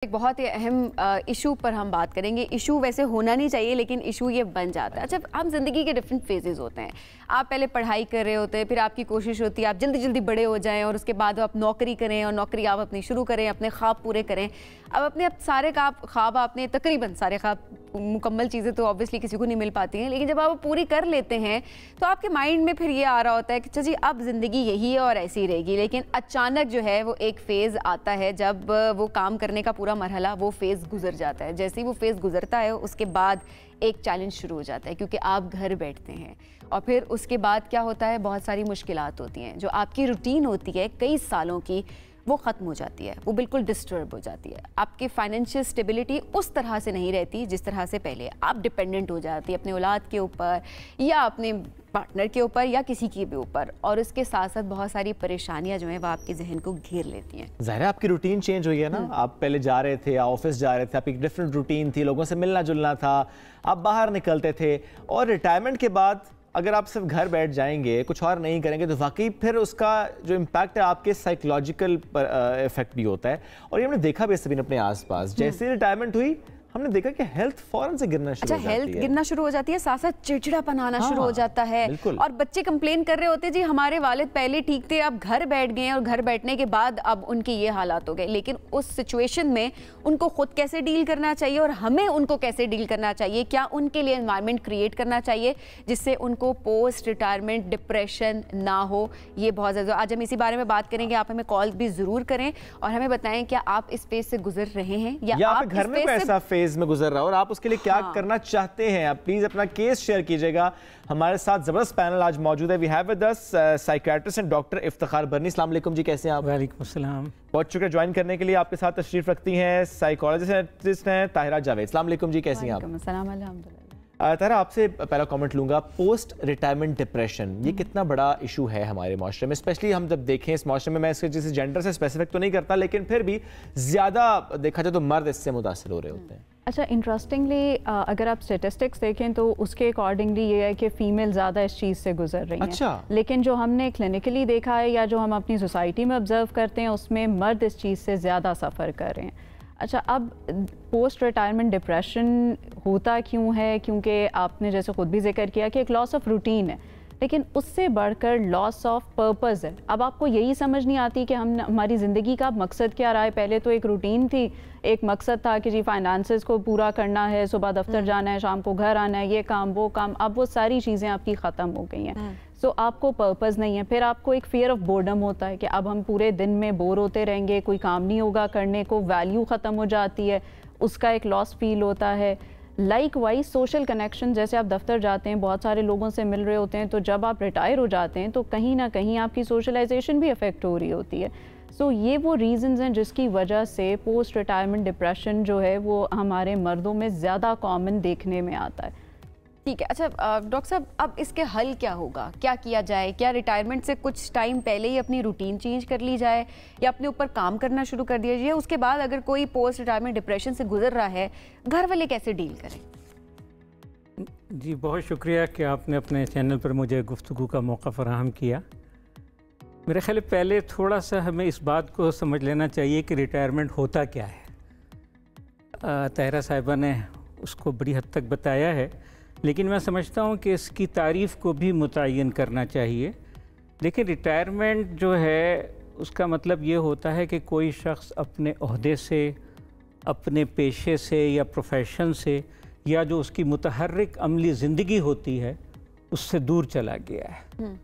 ایک بہت ہی اہم ایشو پر ہم بات کریں گے. ایشو ویسے ہونا نہیں چاہیے لیکن ایشو یہ بن جاتا ہے. اچھا، آپ زندگی کے ڈفرینٹ فیزز ہوتے ہیں. آپ پہلے پڑھائی کر رہے ہوتے ہیں، پھر آپ کی کوشش ہوتی ہے آپ جلدی جلدی بڑے ہو جائیں، اور اس کے بعد آپ نوکری کریں، اور نوکری آپ اپنی شروع کریں، اپنے خواب پورے کریں. اب اپنے سارے خواب آپ نے تقریباً سارے خواب، مکمل چیزیں تو آبویسلی کسی کو نہیں مل پاتی ہیں، لیکن جب آپ پوری کر لیتے ہیں تو آپ کے مائنڈ میں پھر یہ آ رہا ہوتا ہے کہ جی اب زندگی یہی ہے اور ایسی رہے گی. لیکن اچانک جو ہے وہ ایک فیز آتا ہے جب وہ کام کرنے کا پورا مرحلہ وہ فیز گزر جاتا ہے. جیسے ہی وہ فیز گزرتا ہے اس کے بعد ایک چیلنج شروع ہو جاتا ہے، کیونکہ آپ گھر بیٹھتے ہیں، اور پھر اس کے بعد کیا ہوتا ہے، بہت ساری مشکلات ہوتی ہیں. جو آپ کی روٹین ہوتی ہے کئی سالوں کی، وہ ختم ہو جاتی ہے، وہ بالکل ڈسٹرب ہو جاتی ہے. آپ کی فائنینشیل سٹیبلٹی اس طرح سے نہیں رہتی جس طرح سے پہلے. آپ ڈپینڈنٹ ہو جاتی ہے اپنے اولاد کے اوپر، یا اپنے پارٹنر کے اوپر، یا کسی کے بھی اوپر، اور اس کے ساتھ ساتھ بہت ساری پریشانیاں جو ہیں وہ آپ کے ذہن کو گھیر لیتی ہیں. ظاہر ہے آپ کی روٹین چینج ہوئی ہے نا. آپ پہلے جا رہے تھے، آفس جا رہے تھے، آپ کی ایک ڈفرینٹ روٹین تھی، لوگوں سے ملنا جلنا تھا، آپ باہر نکلتے تھے. اور ریٹائرمنٹ کے بعد اگر آپ صرف گھر بیٹھ جائیں گے، کچھ اور نہیں کریں گے، تو واقعی پھر اس کا جو امپیکٹ ہے آپ کے سائیکولوجیکل افیکٹ بھی ہوتا ہے. اور یہ ہم نے دیکھا بھی سبھی اپنے آس پاس، جیسے ریٹائرمنٹ ہوئی ہم نے دیکھا کہ ہیلتھ فوراً سے گرنا شروع ہو جاتی ہے. ہیلتھ گرنا شروع ہو جاتی ہے، ساتھ ساتھ چڑچڑا پن آنا شروع ہو جاتا ہے. اور بچے کمپلین کر رہے ہوتے ہیں جی ہمارے والد پہلے ٹھیک تھے، اب گھر بیٹھ گئے ہیں، اور گھر بیٹھنے کے بعد اب ان کی یہ حالات ہو گئے. لیکن اس سچویشن میں ان کو خود کیسے ڈیل کرنا چاہیے، اور ہمیں ان کو کیسے ڈیل کرنا چاہیے؟ کیا ان کے لیے انوائرمنٹ کریٹ کرنا چاہیے جس سے ان کو پوسٹ ریٹائرمنٹ ڈپریشن نہ ہو؟ یہ بہت زیادہ آج ہم اسی بارے میں بات کریں گے. آپ ہمیں کال بھی ضرور کریں اور ہمیں بتائیں کیا آپ اس فیز سے گزر رہے ہیں، یا آپ گھر میں ایسا فیز میں گزر رہا ہو، آپ اس کے لیے کیا کرنا چاہتے ہیں. آپ پلیز اپنا کیس شیئر کیجئے گا. ہمارے ساتھ زبردست پینل آج موجود ہے. We have with us psychiatrist and doctor Iftikhar Burney. السلام علیکم جی، کیسے ہیں آپ؟ وعلیکم السلام. بہت شکریہ جوائن کرنے کے لیے. آپ کے ساتھ تشریف رکھتی ہیں سائیکالوجسٹ ہیں طاہرہ جاوید. السلام علیکم جی، کیسی ہیں آپ؟ السلام الحمدللہ. طاہرہ، آپ سے پہلا کامنٹ لوں گا. پوسٹ ریٹائرمنٹ ڈپریشن یہ کتنا بڑا ایشو ہے ہمارے معاشرے میں، اسپیشلی ہم جب دیکھیں اس معاشرے میں اس کے جیسے جینڈر سے اسپیسیفک تو نہیں کرتا، لیکن پھر بھی زیادہ دیکھا جائے تو مرد اس سے متاثر ہو رہے ہوتے ہیں. اچھا، انٹرسٹنگلی اگر آپ اسٹیٹسٹکس دیکھیں تو اس کے اکارڈنگلی یہ ہے کہ فیمیل زیادہ اس چیز سے گزر رہی ہیں. اچھا. لیکن جو ہم نے کلینکلی دیکھا ہے یا جو ہم اپنی سوسائٹی میں آبزرو کرتے ہیں، اس میں مرد اس چیز سے زیادہ سفر کر رہے ہیں. اچھا، اب پوسٹ ریٹائرمنٹ ڈپریشن ہوتا کیوں ہے؟ کیونکہ آپ نے جیسے خود بھی ذکر کیا کہ ایک لاس آف روٹین ہے، لیکن اس سے بڑھ کر لاس آف پرپز ہے. اب آپ کو یہی سمجھ نہیں آتی کہ ہماری زندگی کا مقصد کیا رہا ہے. پہلے تو ایک روٹین تھی، ایک مقصد تھا کہ جی فائنانسز کو پورا کرنا ہے، صبح دفتر جانا ہے، شام کو گھر آنا ہے، یہ کام وہ کام. اب وہ ساری چیزیں آپ کی ختم ہو گئی ہیں. سو آپ کو پرپز نہیں ہے. پھر آپ کو ایک فیئر آف بورڈم ہوتا ہے کہ اب ہم پورے دن میں بور ہوتے رہیں گے، کوئی کام نہیں ہوگا کرنے کو، ویلیو ختم ہو جاتی ہے، اس کا ایک لاس فیل ہوتا ہے. لائک وائز سوشل کنیکشن، جیسے آپ دفتر جاتے ہیں، بہت سارے لوگوں سے مل رہے ہوتے ہیں، تو جب آپ ریٹائر ہو جاتے ہیں تو کہیں نہ کہیں آپ کی سوشلائزیشن بھی افیکٹ ہو رہی ہوتی ہے. سو یہ وہ ریزنز ہیں جس کی وجہ سے پوسٹ ریٹائرمنٹ ڈپریشن جو ہے وہ ہمارے مردوں میں زیادہ کامن دیکھنے میں آتا ہے. ٹھیک ہے. اچھا ڈاکٹر صاحب، اب اس کے حل کیا ہوگا؟ کیا کیا جائے؟ کیا ریٹائرمنٹ سے کچھ ٹائم پہلے ہی اپنی روٹین چینج کر لی جائے، یا اپنے اوپر کام کرنا شروع کر دیا جائے؟ اس کے بعد اگر کوئی پوسٹ ریٹائرمنٹ ڈپریشن سے گزر رہا ہے، گھر والے کیسے ڈیل کریں؟ جی بہت شکریہ کہ آپ نے اپنے چینل پر مجھے گفتگو کا موقع فراہم کیا. میرے خیال پہلے تھوڑا سا ہمیں اس بات کو سمجھ لینا چاہیے کہ ریٹائرمنٹ ہوتا کیا ہے. طاہرہ صاحبہ نے اس کو بڑی حد تک بتایا ہے، لیکن میں سمجھتا ہوں کہ اس کی تعریف کو بھی متعین کرنا چاہیے. لیکن ریٹائرمنٹ جو ہے اس کا مطلب یہ ہوتا ہے کہ کوئی شخص اپنے عہدے سے، اپنے پیشے سے یا پروفیشن سے، یا جو اس کی متحرک عملی زندگی ہوتی ہے اس سے دور چلا گیا ہے.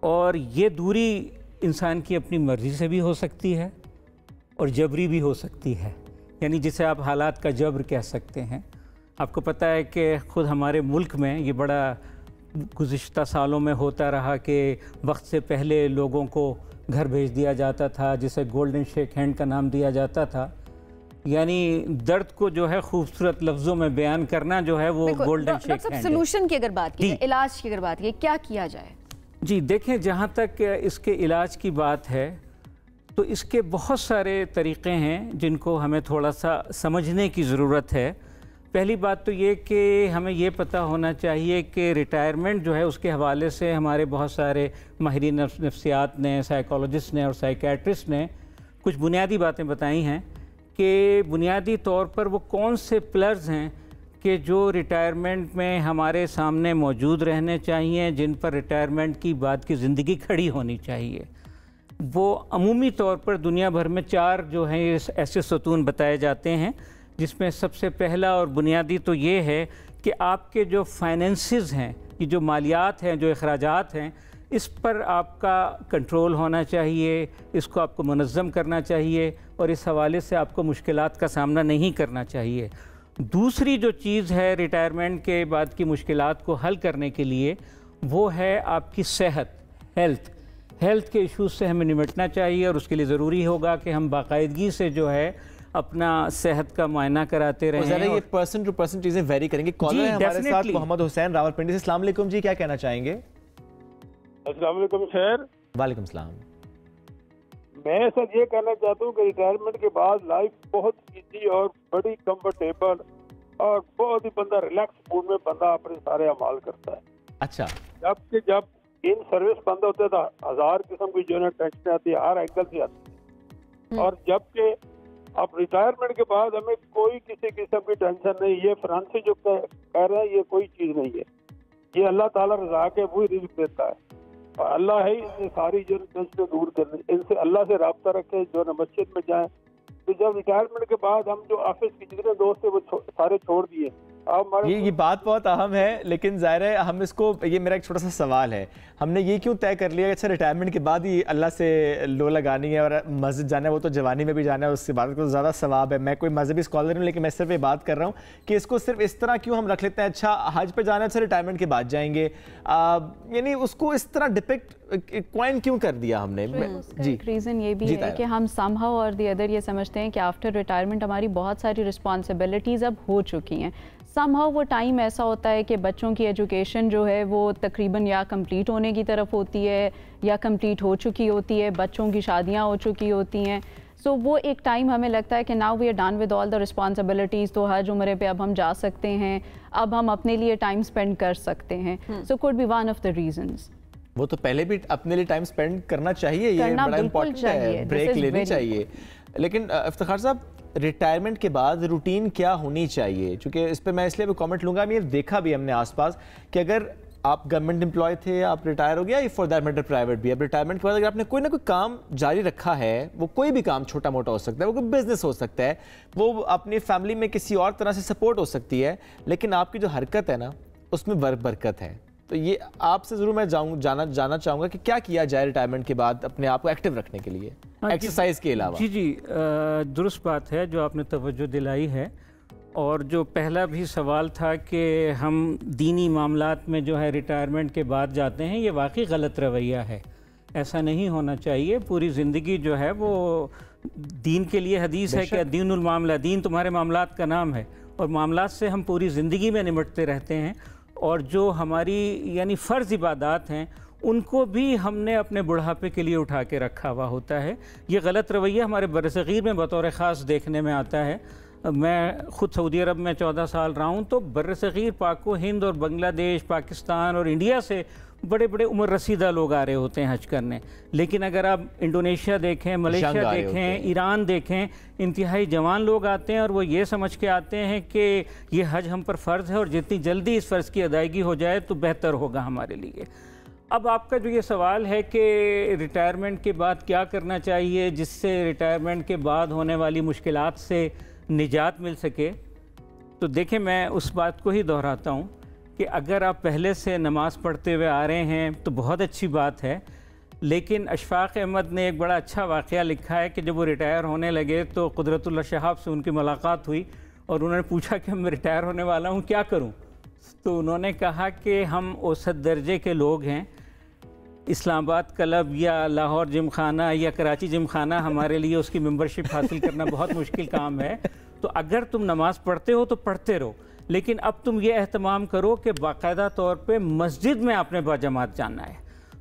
اور یہ دوری انسان کی اپنی مرضی سے بھی ہو سکتی ہے اور جبری بھی ہو سکتی ہے، یعنی جسے آپ حالات کا جبر کہہ سکتے ہیں. آپ کو پتہ ہے کہ خود ہمارے ملک میں یہ بڑا گزشتہ سالوں میں ہوتا رہا کہ وقت سے پہلے لوگوں کو گھر بھیج دیا جاتا تھا، جسے گولڈن شیک ہینڈ کا نام دیا جاتا تھا. یعنی درد کو جو ہے خوبصورت لفظوں میں بیان کرنا جو ہے وہ گولڈن شیک ہینڈ ہے. سلوشن کی اگر بات کی جائے، علاج کی اگر بات کی، کیا کیا جائے؟ جی دیکھیں، جہاں تک اس کے علاج کی بات ہے تو اس کے بہت سارے طریقے ہیں جن کو ہمیں تھوڑا سا سمجھنے کی ضرورت ہے. پہلی بات تو یہ کہ ہمیں یہ پتہ ہونا چاہیے کہ ریٹائرمنٹ جو ہے اس کے حوالے سے ہمارے بہت سارے ماہرین نفسیات نے، سائیکالوجسٹ نے اور سائیکیٹرسٹ نے کچھ بنیادی باتیں بتائی ہیں کہ بنیادی طور پر وہ کون سے پلرز ہیں کہ جو ریٹائرمنٹ میں ہمارے سامنے موجود رہنے چاہیے، جن پر ریٹائرمنٹ کی بعد کی زندگی کھڑی ہونی چاہیے۔ وہ عمومی طور پر دنیا بھر میں 4 جو ہیں ایسے ستون بتائے جاتے ہیں، جس میں سب سے پہلا اور بنیادی تو یہ ہے کہ آپ کے جو فائنینسز ہیں، یہ جو مالیات ہیں، جو اخراجات ہیں، اس پر آپ کا کنٹرول ہونا چاہیے، اس کو آپ کو منظم کرنا چاہیے، اور اس حوالے سے آپ کو مشکلات کا سامنا نہیں کرنا چاہیے۔ دوسری جو چیز ہے ریٹائرمنٹ کے بعد کی مشکلات کو حل کرنے کے لیے، وہ ہے آپ کی صحت، ہیلتھ کے ایشوز سے ہمیں نمٹنا چاہیے، اور اس کے لیے ضروری ہوگا کہ ہم باقاعدگی سے جو ہے اپنا صحت کا معائنہ کراتے رہیں۔ ذرا یہ پرسن ٹو پرسن چیزیں ویری کریں گے۔ کالر ہے ہمارے ساتھ محمد حسین راولپنڈی سے۔ السلام علیکم جی، کیا کہنا چاہیں گے؟ السلام علیکم سر۔ وعلیکم السلام۔ میں سر یہ کہنا چاہتا ہوں کہ ریٹائرمنٹ کے بعد لائف بہت ایزی اور بڑی کمفرٹیبل اور بہت ہی بندہ ریلیکس موڈ میں بندہ اپنے سارے اعمال کرتا ہے۔ اچھا، جب ان سروس بندہ ہوتا تھا 1000 قسم کی جو ہے ٹینشن آتی ہے، ہر اینگل سے آتی ہے، اور جبکہ اب ریٹائرمنٹ کے بعد ہمیں کوئی کسی قسم کی ٹینشن نہیں۔ یہ فرانسی جو کہہ رہے ہیں یہ کوئی چیز نہیں ہے، یہ اللہ تعالیٰ رضا کے وہی رزق دیتا ہے، اور اللہ ہے اس نے ساری جو ٹینشن دور کرنی۔ ان سے اللہ سے رابطہ رکھیں، جو نہ مسجد میں جائیں۔ تو جب ریٹائرمنٹ کے بعد ہم جو آفس کے جتنے دوست تھے وہ سارے چھوڑ دیے۔ یہ بات بہت اہم ہے، لیکن ظاہر ہے ہم اس کو، یہ میرا ایک چھوٹا سا سوال ہے، ہم نے یہ کیوں طے کر لیا کہ اچھا ریٹائرمنٹ کے بعد ہی اللہ سے لو لگانی ہے اور مسجد جانا ہے؟ وہ تو جوانی میں بھی جانا ہے، اس کے بعد کو زیادہ ثواب ہے۔ میں کوئی مذہبی اسکالر ہوں، لیکن میں صرف یہ بات کر رہا ہوں کہ اس کو صرف اس طرح کیوں ہم رکھ لیتے ہیں، اچھا حج پہ جانا ہے اچھا ریٹائرمنٹ کے بعد جائیں گے، یعنی اس کو اس طرح ڈپکٹ کوائن کیوں کر دیا ہم نے؟ جی، ایک ریزن یہ بھی ہے کہ ہم سم ہاؤ اور دی ادر یہ سمجھتے ہیں کہ آفٹر ریٹائرمنٹ ہماری بہت ساری رسپانسبلٹیز اب ہو چکی ہیں۔ سم ہاؤ وہ ٹائم ایسا ہوتا ہے کہ بچوں کی ایجوکیشن جو ہے وہ تقریباً یا کمپلیٹ ہونے کی طرف ہوتی ہے یا کمپلیٹ ہو چکی ہوتی ہے، بچوں کی شادیاں ہو چکی ہوتی ہیں، سو وہ ایک ٹائم ہمیں لگتا ہے کہ now we are done with all the responsibilities, تو حج عمرے پہ اب ہم جا سکتے ہیں، اب ہم اپنے لیے ٹائم اسپینڈ کر سکتے ہیں۔ So could be one of the reasons. وہ تو پہلے بھی اپنے لیے ٹائم اسپینڈ کرنا چاہیے، یہ بڑا امپورٹنٹ ہے، بریک لینی چاہیے۔ لیکن افتخار صاحب، ریٹائرمنٹ کے بعد روٹین کیا ہونی چاہیے؟ چونکہ اس پہ میں اس لیے بھی کامنٹ لوں گا، ہم یہ دیکھا بھی ہم نے آس پاس کہ اگر آپ گورنمنٹ امپلائی تھے، آپ ریٹائر ہو گیا، یا فار دیٹ میٹر پرائیویٹ بھی، اب ریٹائرمنٹ کے بعد اگر آپ نے کوئی نہ کوئی کام جاری رکھا ہے، وہ کوئی بھی کام چھوٹا موٹا ہو سکتا ہے، وہ کوئی بزنس ہو سکتا ہے، وہ اپنی فیملی میں کسی اور طرح سے سپورٹ ہو سکتی ہے، لیکن آپ کی جو حرکت ہے نا اس میں برکت ہے۔ تو یہ آپ سے ضرور میں جاننا چاہوں گا کہ کیا کیا جائے ریٹائرمنٹ کے بعد اپنے آپ کو ایکٹیو رکھنے کے لیے ایکسرسائز کے علاوہ؟ جی درست بات ہے جو آپ نے توجہ دلائی ہے، اور جو پہلا بھی سوال تھا کہ ہم دینی معاملات میں جو ہے ریٹائرمنٹ کے بعد جاتے ہیں، یہ واقعی غلط رویہ ہے، ایسا نہیں ہونا چاہیے۔ پوری زندگی جو ہے وہ دین کے لیے حدیث ہے کہ دین المعاملہ، دین تمہارے معاملات کا نام ہے، اور معاملات سے ہم پوری زندگی میں نمٹتے رہتے ہیں، اور جو ہماری یعنی فرض عبادات ہیں ان کو بھی ہم نے اپنے بڑھاپے کے لیے اٹھا کے رکھا ہوا ہوتا ہے۔ یہ غلط رویہ ہمارے برصغیر میں بطور خاص دیکھنے میں آتا ہے۔ میں خود سعودی عرب میں 14 سال رہا ہوں، تو برصغیر پاک و ہند اور بنگلہ دیش، پاکستان اور انڈیا سے بڑے بڑے عمر رسیدہ لوگ آ رہے ہوتے ہیں حج کرنے، لیکن اگر آپ انڈونیشیا دیکھیں، ملیشیا دیکھیں، ایران دیکھیں، انتہائی جوان لوگ آتے ہیں، اور وہ یہ سمجھ کے آتے ہیں کہ یہ حج ہم پر فرض ہے، اور جتنی جلدی اس فرض کی ادائیگی ہو جائے تو بہتر ہوگا ہمارے لیے۔ اب آپ کا جو یہ سوال ہے کہ ریٹائرمنٹ کے بعد کیا کرنا چاہیے جس سے ریٹائرمنٹ کے بعد ہونے والی مشکلات سے نجات مل سکے، تو دیکھیں میں اس بات کو ہی دہراتا ہوں کہ اگر آپ پہلے سے نماز پڑھتے ہوئے آ رہے ہیں تو بہت اچھی بات ہے، لیکن اشفاق احمد نے ایک بڑا اچھا واقعہ لکھا ہے کہ جب وہ ریٹائر ہونے لگے تو قدرت اللہ شہاب سے ان کی ملاقات ہوئی، اور انہوں نے پوچھا کہ میں ریٹائر ہونے والا ہوں، کیا کروں؟ تو انہوں نے کہا کہ ہم اوسط درجے کے لوگ ہیں، اسلام آباد کلب یا لاہور جم خانہ یا کراچی جم خانہ ہمارے لیے اس کی ممبرشپ حاصل کرنا بہت مشکل کام ہے، تو اگر تم نماز پڑھتے ہو تو پڑھتے رہو، لیکن اب تم یہ اہتمام کرو کہ باقاعدہ طور پہ مسجد میں آپ نے باجماعت جانا ہے۔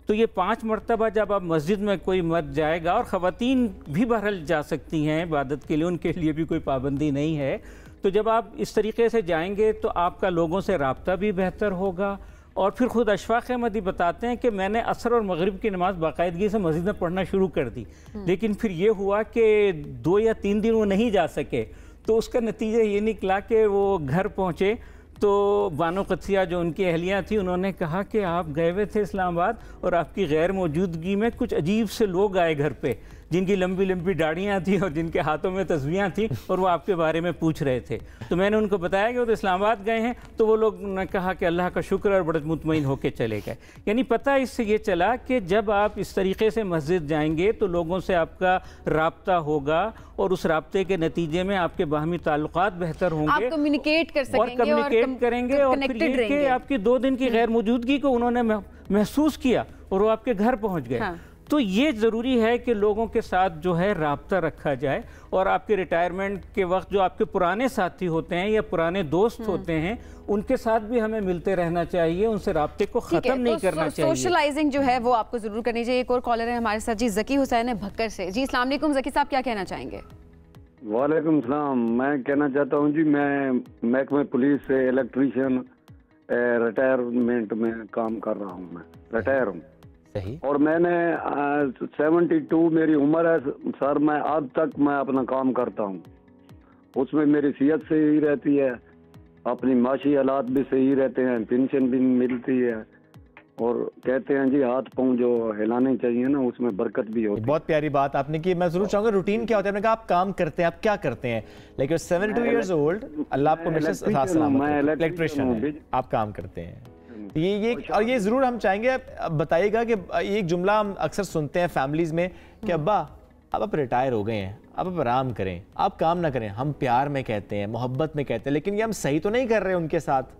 تو یہ 5 مرتبہ جب آپ مسجد میں کوئی مرد جائے گا، اور خواتین بھی بہرحال جا سکتی ہیں عبادت کے لیے، ان کے لیے بھی کوئی پابندی نہیں ہے، تو جب آپ اس طریقے سے جائیں گے تو آپ کا لوگوں سے رابطہ بھی بہتر ہوگا، اور پھر خود اشفاق احمدی بتاتے ہیں کہ میں نے عصر اور مغرب کی نماز باقاعدگی سے مسجد میں پڑھنا شروع کر دی، لیکن پھر یہ ہوا کہ 2 یا 3 دن وہ نہیں جا سکے، تو اس کا نتیجہ یہ نکلا کہ وہ گھر پہنچے تو بانو قدسیہ جو ان کی اہلیہ تھی انہوں نے کہا کہ آپ گئے ہوئے تھے اسلام آباد اور آپ کی غیر موجودگی میں کچھ عجیب سے لوگ آئے گھر پہ جن کی لمبی لمبی داڑیاں تھیں اور جن کے ہاتھوں میں تسبیحاں تھیں اور وہ آپ کے بارے میں پوچھ رہے تھے۔ تو میں نے ان کو بتایا کہ وہ تو اسلام آباد گئے ہیں، تو وہ لوگ نے کہا کہ اللہ کا شکر اور بڑے مطمئن ہو کے چلے گئے۔ یعنی پتہ اس سے یہ چلا کہ جب آپ اس طریقے سے مسجد جائیں گے تو لوگوں سے آپ کا رابطہ ہوگا اور اس رابطے کے نتیجے میں آپ کے باہمی تعلقات بہتر ہوں گے، آپ کمیونیکیٹ کر سکیں اور گے کمیونیکیٹ کریں گے، اور پھر یہ کہ آپ کی 2 دن کی غیر موجودگی کو انہوں نے محسوس کیا اور وہ آپ کے گھر پہنچ گئے۔ تو یہ ضروری ہے کہ لوگوں کے ساتھ جو ہے رابطہ رکھا جائے، اور آپ کے ریٹائرمنٹ کے وقت جو آپ کے پرانے ساتھی ہوتے ہیں یا پرانے دوست ہوتے ہیں ان کے ساتھ بھی ہمیں ملتے رہنا چاہیے، ان سے رابطے کو ختم نہیں کرنا چاہیے۔ سوشلائزنگ جو ہے وہ آپ کو ضرور کرنی چاہیے۔ ایک اور کالر ہے ہمارے ساتھ، جی ذکی حسین ہے بھکر سے۔ جی السلام علیکم ذکی صاحب، کیا کہنا چاہیں گے؟ وعلیکم السلام، میں کہنا چاہتا ہوں جی میں محکمہ پولیس سے الیکٹریشین ریٹائرمنٹ میں کام کر رہا ہوں، میں ریٹائر ہوں اور میں نے 72 میری عمر ہے سر، میں اب تک میں اپنا کام کرتا ہوں، اس میں میری صحت صحیح رہتی ہے، اپنی معاشی حالات بھی صحیح رہتے ہیں، پینشن بھی ملتی ہے، اور کہتے ہیں جی ہاتھ پاؤں جو ہلانے چاہیے نا اس میں برکت بھی ہوتی ہے۔ بہت پیاری بات آپ نے کی۔ میں ضرور چاہوں گا روٹین کیا ہوتا ہے؟ آپ نے کہا آپ کام کرتے ہیں، آپ کیا کرتے ہیں؟ لیکن 72 ایئرز اولڈ، اللہ آپ کو الیکٹریشین ہے، آپ کام کرتے ہیں۔ اور یہ ضرور ہم چاہیں گے بتائیے گا کہ ایک جملہ ہم اکثر سنتے ہیں فیملیز میں کہ ابا اب آپ ریٹائر ہو گئے ہیں، اب آپ آرام کریں، آپ کام نہ کریں۔ ہم پیار میں کہتے ہیں، محبت میں کہتے ہیں، لیکن یہ ہم صحیح تو نہیں کر رہے ان کے ساتھ۔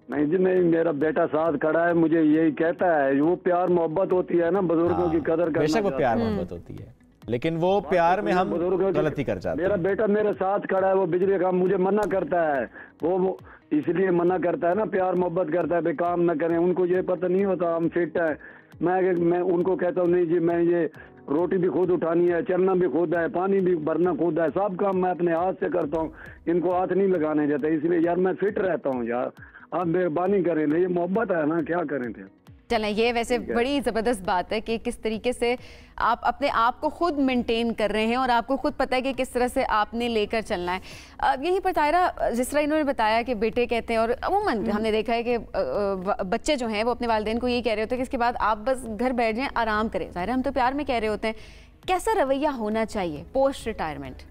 نہیں جی نہیں، میرا بیٹا ساتھ کھڑا ہے، مجھے یہی کہتا ہے، وہ پیار محبت ہوتی ہے نا، بزرگوں کی قدر کرنا۔ بے شک وہ پیار محبت ہوتی ہے، لیکن وہ پیار میں ہم غلطی کر جاتے ہیں۔ میرا بیٹا میرے ساتھ کھڑا ہے، وہ بجلی کا مجھے منع کرتا ہے، وہ اس لیے منع کرتا ہے نا، پیار محبت کرتا ہے بھائی کام نہ کریں، ان کو یہ پتہ نہیں ہوتا ہم فٹ ہے۔ میں ان کو کہتا ہوں نہیں جی میں یہ روٹی بھی خود اٹھانی ہے، چلنا بھی خود ہے، پانی بھی بھرنا خود ہے، سب کام میں اپنے ہاتھ سے کرتا ہوں، ان کو ہاتھ نہیں لگانے دیتا، اس لیے یار میں فٹ رہتا ہوں یار، آپ مہربانی کریں، یہ محبت ہے نا، کیا کریں تھے۔ چلیں یہ ویسے بڑی زبردست بات ہے کہ کس طریقے سے آپ اپنے آپ کو خود مینٹین کر رہے ہیں اور آپ کو خود پتہ ہے کہ کس طرح سے آپ نے لے کر چلنا ہے۔ یہیں پر طاہرہ جس طرح انہوں نے بتایا کہ بیٹے کہتے ہیں، اور عموماً ہم نے دیکھا ہے کہ بچے جو ہیں وہ اپنے والدین کو یہی کہہ رہے ہوتے ہیں کہ اس کے بعد آپ بس گھر بیٹھ جائیں، آرام کریں۔ ظاہر ہم تو پیار میں کہہ رہے ہوتے ہیں، کیسا رویہ ہونا چاہیے پوسٹ ریٹائرمنٹ؟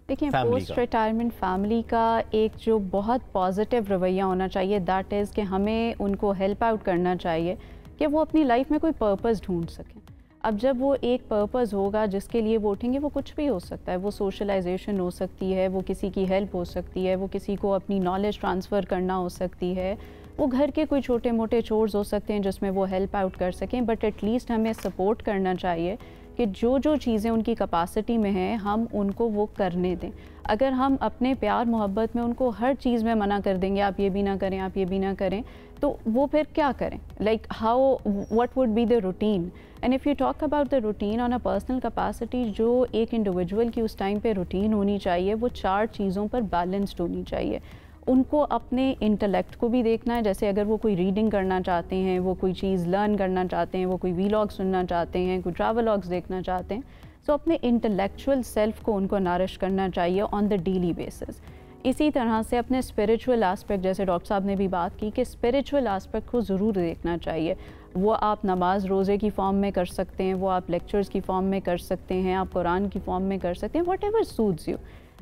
دیکھیں پوسٹ ریٹائرمنٹ فیملی کا ایک جو بہت پازیٹیو رویہ ہونا چاہیے، دیٹ از کہ ہمیں ان کو ہیلپ آؤٹ کرنا چاہیے کہ وہ اپنی لائف میں کوئی پرپز ڈھونڈ سکیں۔ اب جب وہ ایک پرپز ہوگا جس کے لیے وہ اٹھیں گے، وہ کچھ بھی ہو سکتا ہے، وہ سوشلائزیشن ہو سکتی ہے، وہ کسی کی ہیلپ ہو سکتی ہے، وہ کسی کو اپنی نالج ٹرانسفر کرنا ہو سکتی ہے، وہ گھر کے کوئی چھوٹے موٹے چورز ہو سکتے ہیں جس میں وہ ہیلپ آؤٹ کر سکیں، بٹ ایٹ لیسٹ ہمیں سپورٹ کرنا چاہیے کہ جو چیزیں ان کی کیپیسٹی میں ہیں ہم ان کو وہ کرنے دیں۔ اگر ہم اپنے پیار محبت میں ان کو ہر چیز میں منع کر دیں گے، آپ یہ بھی نہ کریں، آپ یہ بھی نہ کریں، تو وہ پھر کیا کریں؟ Like how what would be the routine? And if you talk about the routine on a personal capacity، جو ایک انڈیویجول کی اس ٹائم پہ روٹین ہونی چاہیے وہ 4 چیزوں پر بیلنسڈ ہونی چاہیے۔ ان کو اپنے انٹلیکٹ کو بھی دیکھنا ہے، جیسے اگر وہ کوئی ریڈنگ کرنا چاہتے ہیں، وہ کوئی چیز لرن کرنا چاہتے ہیں، وہ کوئی ویلاگ سننا چاہتے ہیں، کوئی ٹریولاگس دیکھنا چاہتے ہیں، سو اپنے انٹلیکچوئل سیلف کو ان کو نارش کرنا چاہیے آن دا ڈیلی بیسس۔ اسی طرح سے اپنے اسپریچول آسپیکٹ، جیسے ڈاکٹر صاحب نے بھی بات کی کہ اسپریچول آسپیکٹ کو ضرور دیکھنا چاہیے۔ وہ آپ نماز روزے کی فارم میں کر سکتے ہیں، وہ آپ لیکچرز کی فارم میں کر سکتے ہیں، آپ قرآن کی فارم میں کر سکتے ہیں، whatever suits you.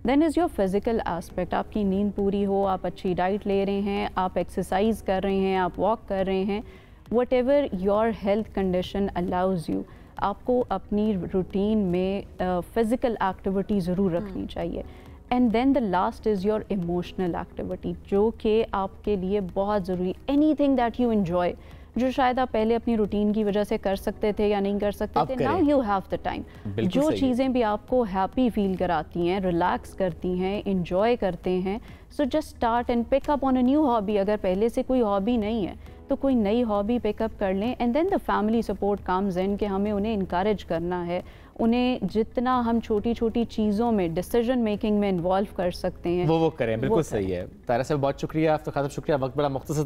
Then is your physical aspect, آپ کی نیند پوری ہو، آپ اچھی ڈائٹ لے رہے ہیں، آپ ایکسرسائز کر رہے ہیں، آپ واک کر رہے ہیں، what ever your health condition allows you, آپ کو اپنی روٹین میں فزیکل ایکٹیویٹی ضرور رکھنی چاہیے۔ And then the last is your emotional activity, جو کہ آپ کے لیے بہت ضروری، anything that you enjoy, جو شاید آپ پہلے اپنی روٹین کی وجہ سے کر سکتے تھے یا نہیں کر سکتے تھے، now you have the time. جو چیزیں بھی آپ کو ہیپی فیل کراتی ہیں، ریلیکس کرتی ہیں، انجوائے کرتے ہیں، so just start and pick up on a new hobby. اگر پہلے سے کوئی ہابی نہیں ہے تو کوئی نئی ہابی پک اپ کر لیں، and then the family support comes in, کہ ہمیں انہیں انکریج کرنا ہے، انہیں جتنا ہم چھوٹی چھوٹی چیزوں میں ڈیسیجن میکنگ میں انوالو کر سکتے ہیں وہ کریں۔ بالکل صحیح ہے طاہرہ صاحب، بہت شکریہ، آپ کا خاطر شکریہ، وقت بڑا مختصر